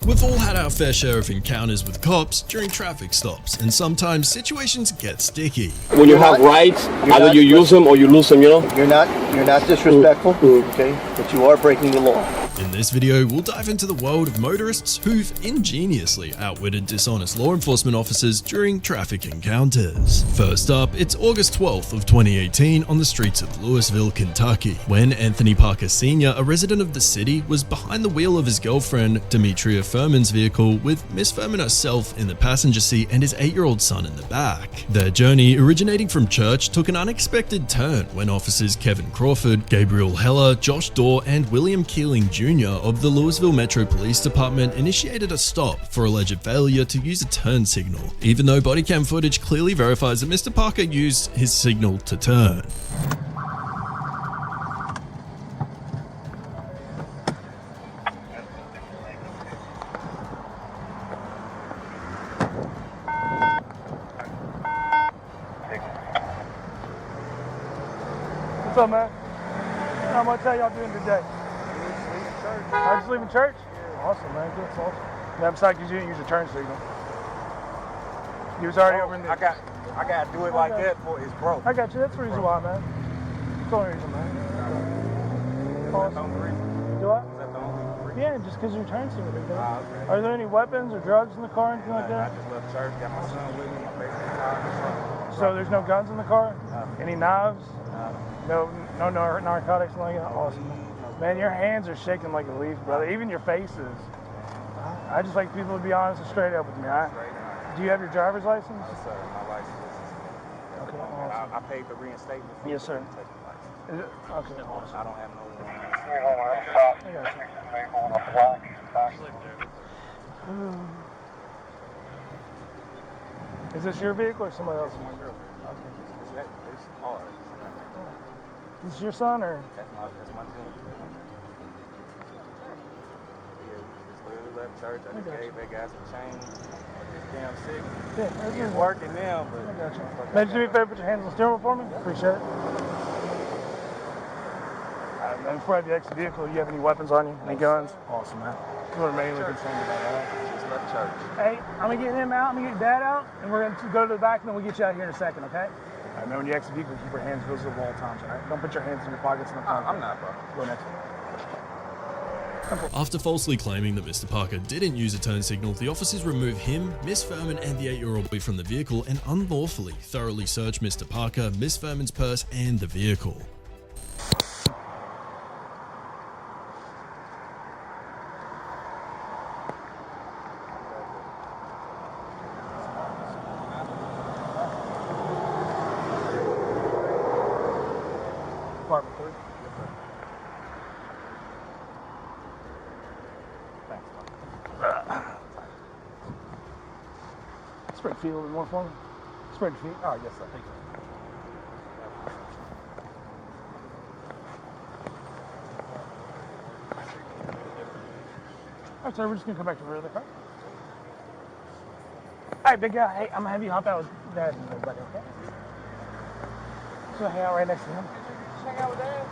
We've all had our fair share of encounters with cops during traffic stops, and sometimes situations get sticky. When you have rights, either you use them or you lose them, you know? You're not disrespectful, okay? But you are breaking the law. In this video, we'll dive into the world of motorists who've ingeniously outwitted dishonest law enforcement officers during traffic encounters. First up, it's August 12th of 2018 on the streets of Louisville, Kentucky, when Anthony Parker Sr., a resident of the city, was behind the wheel of his girlfriend, Demetria Furman's vehicle, with Miss Furman herself in the passenger seat and his 8-year-old son in the back. Their journey, originating from church, took an unexpected turn when officers Kevin Crawford, Gabriel Heller, Josh Dorr, and William Keeling Jr. of the Louisville Metro Police Department initiated a stop for alleged failure to use a turn signal, even though body cam footage clearly verifies that Mr. Parker used his signal to turn. What's up, man? How much how y'all doing today? I just leaving church? Yeah. Awesome, man. Good, awesome. Yeah, I'm sorry because you didn't use the turn signal. You was already over in there. I got to do it like that for it's broke. I got you. That's the reason why, man. That's the only reason, man. Is that the only reason? Do what? Is that the only reason? Yeah, just because your turn signal. Okay. Are there any weapons or drugs in the car or anything like I that? just left church, got my son with me, my baby car in the front. So there's no guns in the car? No. Any knives? No. No narcotics, like that? Awesome. Man, your hands are shaking like a leaf, brother. Even your faces. I just like people to be honest and straight up with me. Do you have your driver's license? Yes, sir. My license is. Okay, awesome. I paid the reinstatement fee. Yes, sir. To take my license. Is it? Okay, awesome. I don't have no. Is this your vehicle or somebody else's? Okay. It's hard. Is this your son or? That's my son. Yeah, we just literally left church. I just gave that guy some change. It's damn sick. Yeah, It's working now, but. I got you. Man, do me a favor, put your hands on the steering wheel for me. Appreciate it. Man, before I have the exit vehicle, you have any weapons on you? Any guns? Awesome, man. We're mainly concerned about that. Just left church. Hey, I'm gonna get him out. I'm gonna get Dad out, and we're gonna go to the back, and then we'll get you out here in a second, okay? All right, man, when you exit vehicle, keep your hands visible at all times, all right? Don't put your hands in your pockets in the front. I'm not, bro. Go next one. After falsely claiming that Mr. Parker didn't use a turn signal, the officers remove him, Miss Furman, and the 8-year-old boy from the vehicle and unlawfully thoroughly search Mr. Parker, Miss Furman's purse, and the vehicle. Department 3. Spread feet a little bit more for me. Spread your feet. Oh, yes, sir. Thank you. All right, sir, we're just going to come back to the rear of the car. All right, big guy. Hey, I'm going to have you hop out with Dad and everybody, okay? So hang out right next to him. Just hang out with Dad.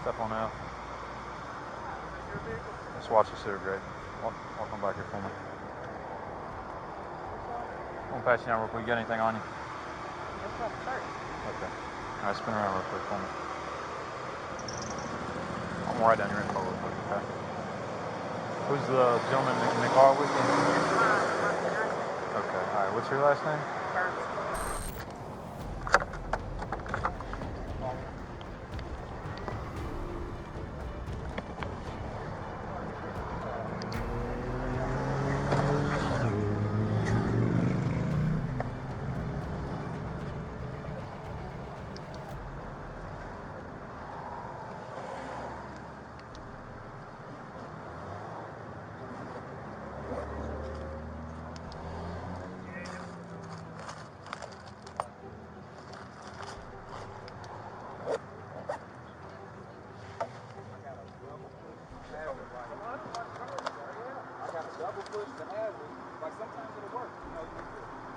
Step on out. Let's watch this here, Greg. Walk on back here for me. I'm gonna pass you down real quick. You got anything on you? Okay. All right, spin around real quick for me. I'm gonna write down your info real quick, okay? Who's the gentleman in the car with you? Okay, all right. What's your last name? double push the hazard. Like sometimes it'll work, you know, you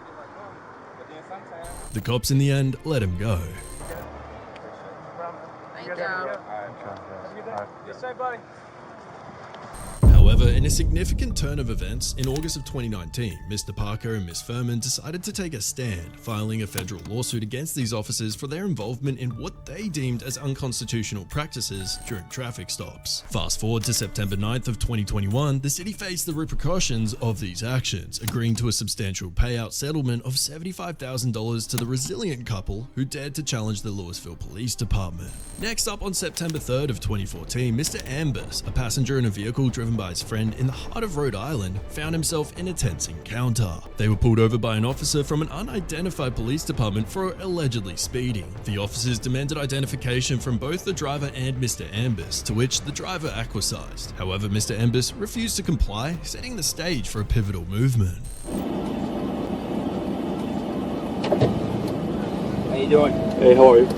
get like normal. But then sometimes. The cops in the end let him go. Thank you. Yes, sir, buddy. However, in a significant turn of events, in August of 2019, Mr. Parker and Ms. Furman decided to take a stand, filing a federal lawsuit against these officers for their involvement in what they deemed as unconstitutional practices during traffic stops. Fast forward to September 9th of 2021, the city faced the repercussions of these actions, agreeing to a substantial payout settlement of $75,000 to the resilient couple who dared to challenge the Louisville Police Department. Next up on September 3rd of 2014, Mr. Ambers, a passenger in a vehicle driven by his friend in the heart of Rhode Island, found himself in a tense encounter. They were pulled over by an officer from an unidentified police department for allegedly speeding. The officers demanded identification from both the driver and Mr. Ambers, to which the driver acquiesced. However, Mr. Ambers refused to comply, setting the stage for a pivotal movement. How you doing? Hey, how are you?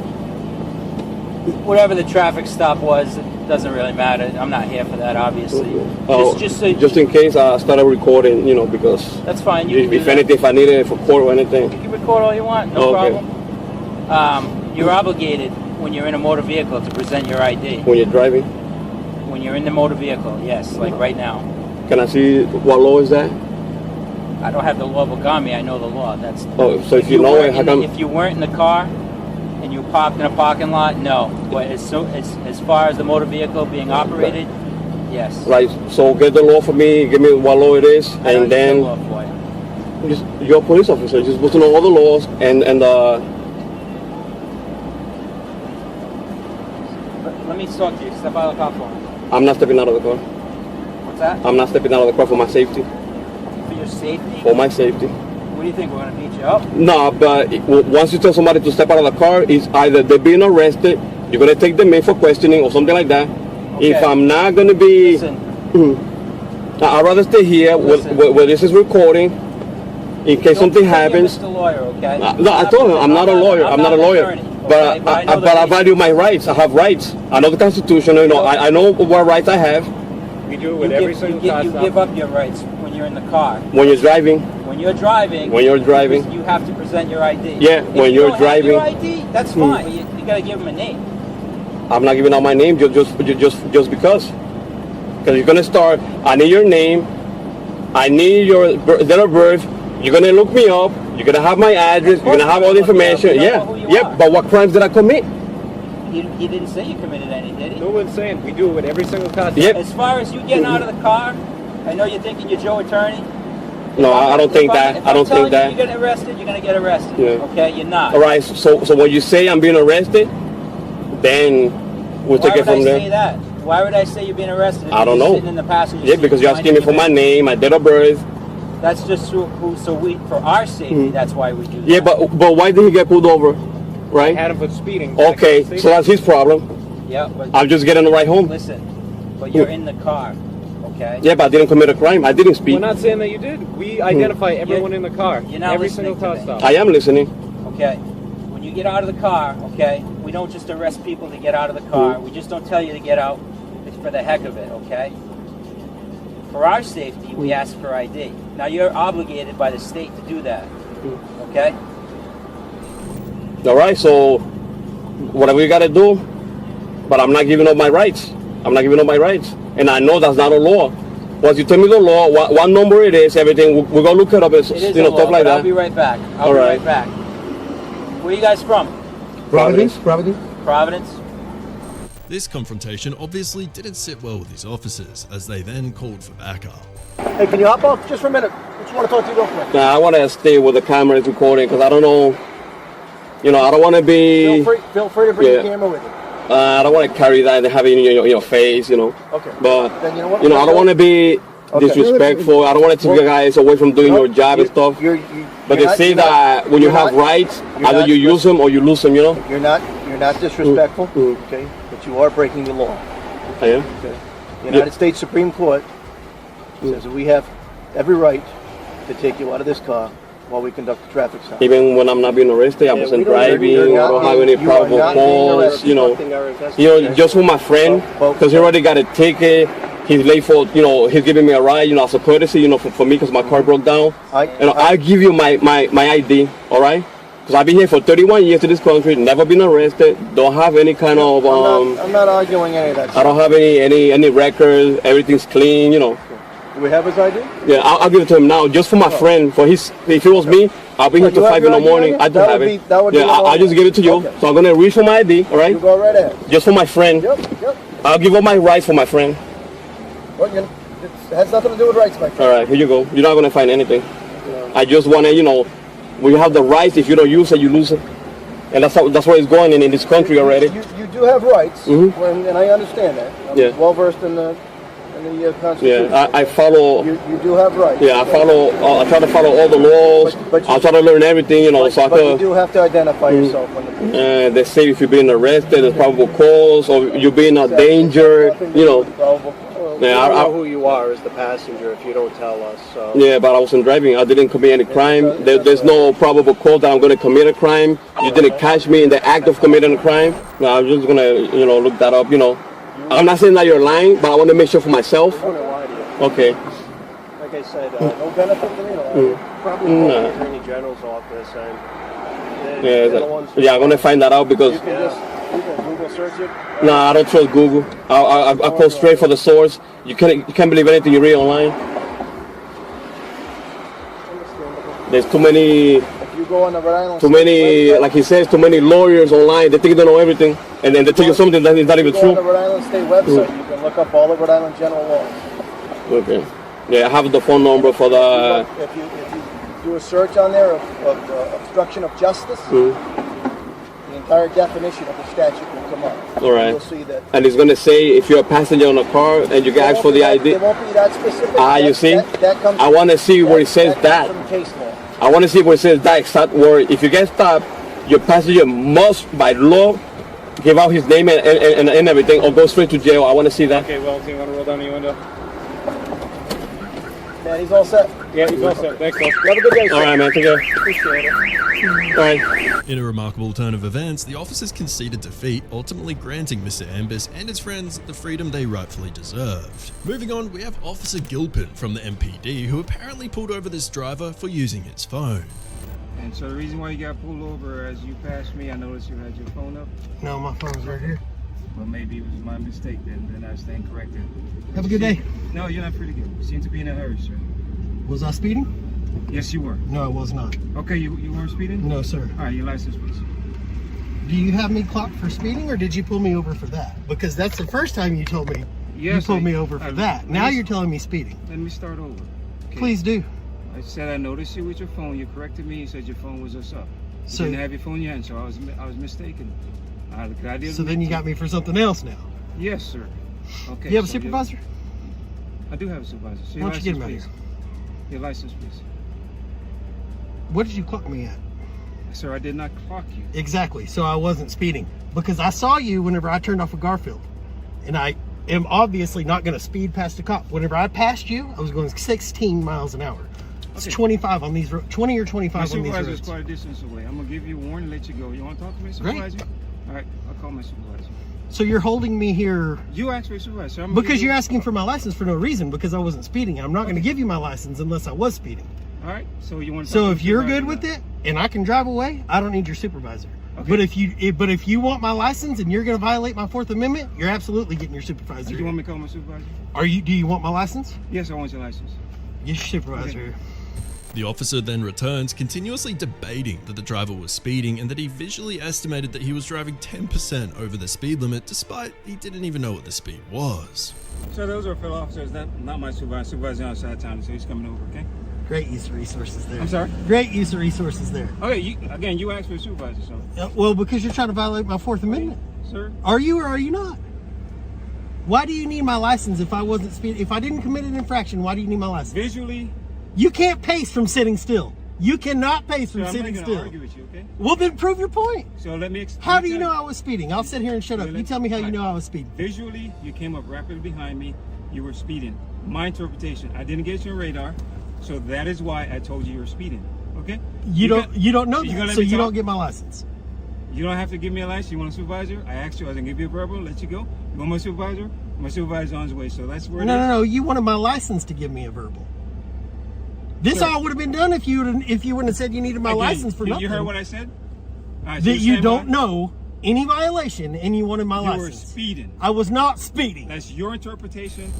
Whatever the traffic stop was, it doesn't really matter. I'm not here for that, obviously. Just in case I started recording, you know, because that's fine. if anything, if I need it for court or anything. You can record all you want, no problem. You're obligated when you're in a motor vehicle to present your ID. When you're driving? When you're in the motor vehicle, yes, like right now. Can I see what law is that? I don't have the law book on me. I know the law. That's. So if you know it, how come? If you weren't in the car and you parked in a parking lot, no. But as far as the motor vehicle being operated, yes. Right. So get the law for me. Give me what law it is, and then the law for you. you're a police officer. You're supposed to know all the laws and Let me talk to you. Step out of the car for me. I'm not stepping out of the car. What's that? I'm not stepping out of the car for my safety. For your safety? For my safety. What do you think? We're going to beat you up? No, but once you tell somebody to step out of the car, it's either they're being arrested, you're going to take them in for questioning or something like that. Okay. If I'm not going to be... Listen. I'd rather stay here where this is recording in case something happens. Mr. Lawyer, okay? No, I told him I'm not a lawyer. I'm not a lawyer. But I value my rights. I have rights. I know the Constitution. You know, I know what rights I have. We do it with every single car You stop. give up your rights when you're in the car. When you're driving. When you're driving. When you're driving. You have to present your ID. Yeah, when you're driving. If you don't have your ID, that's fine. You got to give them a name. I'm not giving out my name just because. Because you're gonna start. I need your name. I need your date of birth. You're gonna look me up. You're gonna have my address. You're gonna have all the information. Yeah. But what crimes did I commit? He didn't say you committed any, did he? No one's saying we do it with every single car stop. Yep. As far as you getting out of the car, I know you're thinking you're Joe Attorney. No, I don't think that. I don't think that. If you're getting arrested, you're gonna get arrested. Yeah. Okay, you're not. All right. So when you say I'm being arrested, then we'll take it from there. Why would I say that? Why would I say you're being arrested? If I don't you're know. Sitting in the passenger Yeah, seat because you're asking me for my minding name, my date of birth. your business. That's just for our safety. That's why we do that. Yeah, but why did he get pulled over? Right. Had him for speeding. Okay, so that's his problem. Yeah, but I'm just getting the ride home. listen, but you're in the car, okay? Yeah, but I didn't commit a crime. I didn't speed. We're not saying that you did. We identify everyone in the car. You're not every listening single car to me. stop. I am listening. Okay. When you get out of the car, okay, we don't just arrest people to get out of the car. We just don't tell you to get out. It's for the heck of it, okay? For our safety, we ask for ID. Now you're obligated by the state to do that, okay? All right, so whatever you got to do, but I'm not giving up my rights. I'm not giving up my rights. And I know that's not a law. Once you tell me the law, what number it is, everything, we're going to look it up, It is a law, stuff like that. I'll be right back. I'll be right back. Where are you guys from? Providence. Providence? This confrontation obviously didn't sit well with his officers, as they then called for backup. Hey, can you hop off just for a minute? I just want to talk to you real quick. Nah, I want to stay with the camera is recording because I don't know, I don't want to be... Feel free to bring the camera with you. I don't want to carry that and have it in your face, Okay. But, Then you know what? I don't want to be disrespectful. I don't want to take you guys away from doing your job and stuff. But they say that when you have rights, either you use them or you lose them, You're not disrespectful, okay? But you are breaking the law. I am? Okay. The United States Supreme Court says that we have every right to take you out of this car while we conduct a traffic stop. Even when I'm not being arrested, I wasn't driving, I don't have any probable cause, just with my friend, because he already got a ticket. he's late for, he's giving me a ride, as a courtesy, for me because my car broke down. I'll give you my ID, all right? Because I've been here for 31 years in this country, never been arrested, don't have any kind of... I'm not arguing any of that stuff. I don't have any records, everything's clean, Do we have his ID? Yeah, I'll give it to him now, just for my friend, if it was me, I'll be here till 5 in the morning. I do have it. Yeah, I'll just give it to you. Okay. So I'm going to reach for my ID, all right? You go right ahead. Just for my friend. Yep. I'll give up my rights for my friend. Well, it has nothing to do with rights, my friend. All right, here you go. You're not going to find anything. I just want to, we have the rights. If you don't use it, you lose it. And that's where it's going in this country already. You do have rights, and I understand that. I'm well versed in the Constitution. Yeah, I follow. You do have rights. Yeah, I follow. I try to follow all the laws. I try to learn everything, But you do have to identify yourself when the police. They say if you're being arrested, there's probable cause, or you're being a danger. Yeah, I don't know who you are as the passenger if you don't tell us. So. Yeah, but I wasn't driving. I didn't commit any crime. There's no probable cause that I'm going to commit a crime. You didn't catch me in the act of committing a crime. No, I'm just going to, look that up. I'm not saying that you're lying, but I want to make sure for myself. I wouldn't lie to you. Okay. Like I said, no benefit to me. Probably call the Attorney General's office and I'm going to find that out because. You can Google search it. No, I don't trust Google. I go straight for the source. You can't believe anything you read online. There's too many. If you go on the Rhode Island too many, like he says, too many lawyers online. They think they know everything, and then they tell you something that is not even true. On the Rhode Island State website, you can look up all the Rhode Island general laws. Okay. Yeah, I have the phone number for the. If you do a search on there of obstruction of justice, the entire definition of the statute will come up. All right. You'll see that. And it's going to say if you're a passenger in a car and you get asked for the ID. It won't be that specific. You see? That comes I want to see where it says that. From case law. I want to see where it says that exact word. If you get stopped, your passenger must, by law, give out his name and everything, or go straight to jail. I want to see that. Okay, well, do you want to roll down your window? Man, he's all set. Yeah, he's all set. Thanks, Phil. Have a good day, sir. All right, man. Take care. Appreciate it. All right. In a remarkable turn of events, the officers conceded defeat, ultimately granting Mr. Ambus and his friends the freedom they rightfully deserved. Moving on, we have Officer Gilpin from the MPD, who apparently pulled over this driver for using his phone. And so the reason why you got pulled over as you passed me, I noticed you had your phone up. No, my phone's right here. Well, maybe it was my mistake then I stand corrected. Have a good day. No, you're not free to go. You seem to be in a hurry, sir. Was I speeding? Yes, you were. No, I was not. Okay, you weren't speeding? No, sir. All right, your license, please. Do you have me clocked for speeding, or did you pull me over for that? Because that's the first time you told me you pulled me over for that. Now you're telling me speeding. Let me start over. Okay. Please do. I said I noticed you with your phone. You corrected me. You said your phone was us up. You didn't have your phone in your hand, so I was mistaken. So then you got me for something else now. Yes, sir. Okay. You have a supervisor? I do have a supervisor. So why don't you get him out here? Your license, please. What did you clock me at? Sir, I did not clock you. Exactly. So I wasn't speeding. Because I saw you whenever I turned off of Garfield. And I am obviously not going to speed past a cop. Whenever I passed you, I was going 16 miles an hour. It's 25 on these roads. 20 or 25 on these roads. My supervisor is quite a distance away. I'm going to give you a warning and let you go. You want to talk to me, supervisor? Great. All right, I'll call my supervisor. So you're holding me here... You asked for a supervisor. Because you're asking for my license for no reason, because I wasn't speeding. I'm not going to give you my license unless I was speeding. All right, so you want to... So if you're good with it, and I can drive away, I don't need your supervisor. Okay. But if you want my license and you're going to violate my Fourth Amendment, you're absolutely getting your supervisor. Do you want me to call my supervisor? Do you want my license? Yes, I want your license. Get your supervisor. Okay. The officer then returns, continuously debating that the driver was speeding and that he visually estimated that he was driving 10% over the speed limit, despite he didn't even know what the speed was. So those are fellow officers, not my supervisor. Supervisor outside town, so he's coming over, okay? Great use of resources there. I'm sorry? Great use of resources there. Okay, you asked for a supervisor, so... Well, because you're trying to violate my Fourth Amendment. Sir? Are you or are you not? Why do you need my license if I wasn't speeding? If I didn't commit an infraction, why do you need my license? Visually... You can't pace from sitting still. You cannot pace from sitting still. I'm not going to argue with you, okay? Well, then prove your point. So let me... How do you know I was speeding? I'll sit here and shut up. You tell me how you know I was speeding. Visually, you came up rapidly behind me. You were speeding. My interpretation, I didn't get your radar, so that is why I told you you were speeding, okay? You don't know that, so you don't get my license. You don't have to give me a license. You want a supervisor? I asked you. I was going to give you a verbal, let you go. You want my supervisor? My supervisor's on his way, so that's where it is. No. You wanted my license to give me a verbal. This Sir. all would have been done if you wouldn't have said you needed my Again, license for nothing. You heard what I said? All right, so That you stand don't by. know any violation and you wanted my You were license. speeding. I was not speeding. That's your interpretation.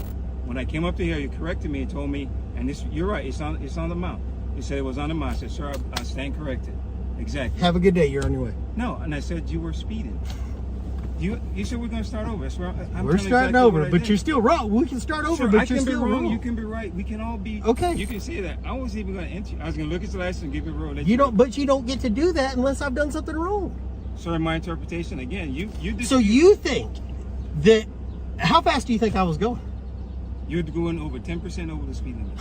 When I came up to here, you corrected me and told me, and this, you're right, it's on the mount. You said it was on the mount. I said, sir, I stand corrected. Exactly. Have a good day. You're on your way. No, and I said you were speeding. You said we're going to start over. That's where I'm We're telling starting exactly over, what I but did. you're still wrong. We can start over, Sure, but I you're can be still wrong. wrong. You can be right. We can all be. Okay. You can say that. I was even going to enter you. I was going to look at your license and give you a road. You don't, but you don't get to do that unless I've done something wrong. Sir, my interpretation again. You So you think that? How fast do you think I was going? You're going over 10% over the speed limit.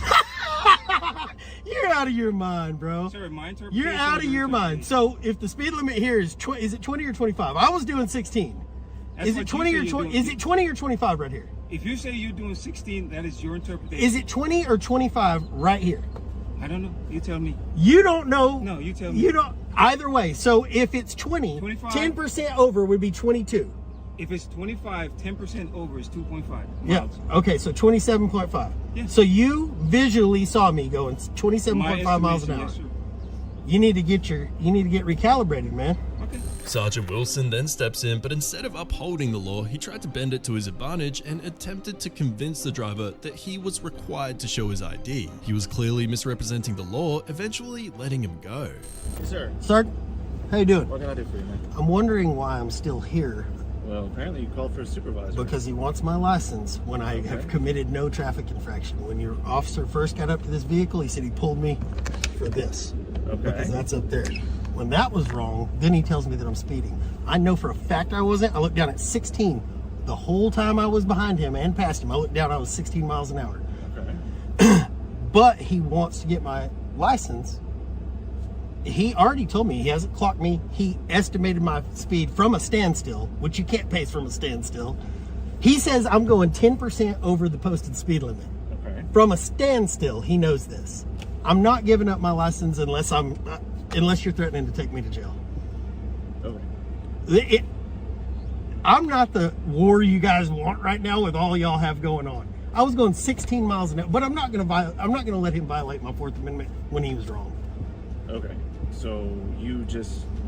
You're out of your mind, bro. Sir, my interpretation. You're out of your mind. So if the speed limit here is it 20 or 25? I was doing 16. That's Is what it you 20 say or you're 20? doing. Is it 20 or 25 right here? If you say you're doing 16, that is your interpretation. Is it 20 or 25 right here? I don't know. You tell me. You don't know. No, you tell me. You don't. Either way. So if it's 20, 25. 10% over would be 22. If it's 25, 10% over is 2.5 Yeah. miles. Okay. So 27.5. Yeah. So you visually saw me going 27.5 miles an estimation, hour. yes, sir. You need to get recalibrated, man. Okay. Sergeant Wilson then steps in, but instead of upholding the law, he tried to bend it to his advantage and attempted to convince the driver that he was required to show his ID. He was clearly misrepresenting the law, eventually letting him go. Yes, sir. Sergeant, how you doing? What can I do for you, man? I'm wondering why I'm still here. Well, apparently you called for a supervisor. Because he wants my license when I have committed no traffic infraction. When your officer first got up to this vehicle, he said he pulled me for this. Okay. Because that's up there. When that was wrong, then he tells me that I'm speeding. I know for a fact I wasn't. I looked down at 16. The whole time I was behind him and past him, I looked down, I was 16 miles an hour. Okay. But he wants to get my license. He already told me, he hasn't clocked me. He estimated my speed from a standstill, which you can't pace from a standstill. He says I'm going 10% over the posted speed limit. Okay. From a standstill, he knows this. I'm not giving up my license unless you're threatening to take me to jail. Okay. I'm not the war you guys want right now with all y'all have going on. I was going 16 miles an hour, but I'm not going to let him violate my Fourth Amendment when he was wrong. Okay. So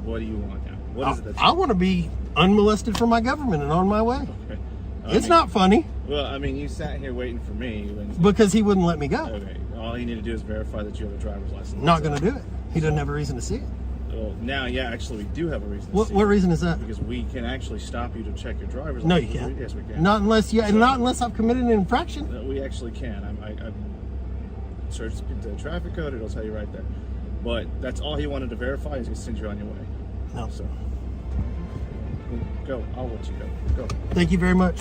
what do you want now? What is it that I want to be unmolested from my government and on my way. Okay. It's not funny Well, I mean, you sat here waiting for me. because he wouldn't let me go. Okay. All you need to do is verify that you have a driver's license. Not going to do it. He doesn't have a reason to see it. Well, now, yeah, actually, we do have a reason. To What see reason is that? Because we can actually stop you to check your driver's No, license. you can't. Yes, we can. Not unless I've committed an infraction. We actually can. I searched the traffic code. It'll tell you right there. But that's all he wanted to verify. He's going to send you on your way. No. So, go. I'll let you go. Go. Thank you very much.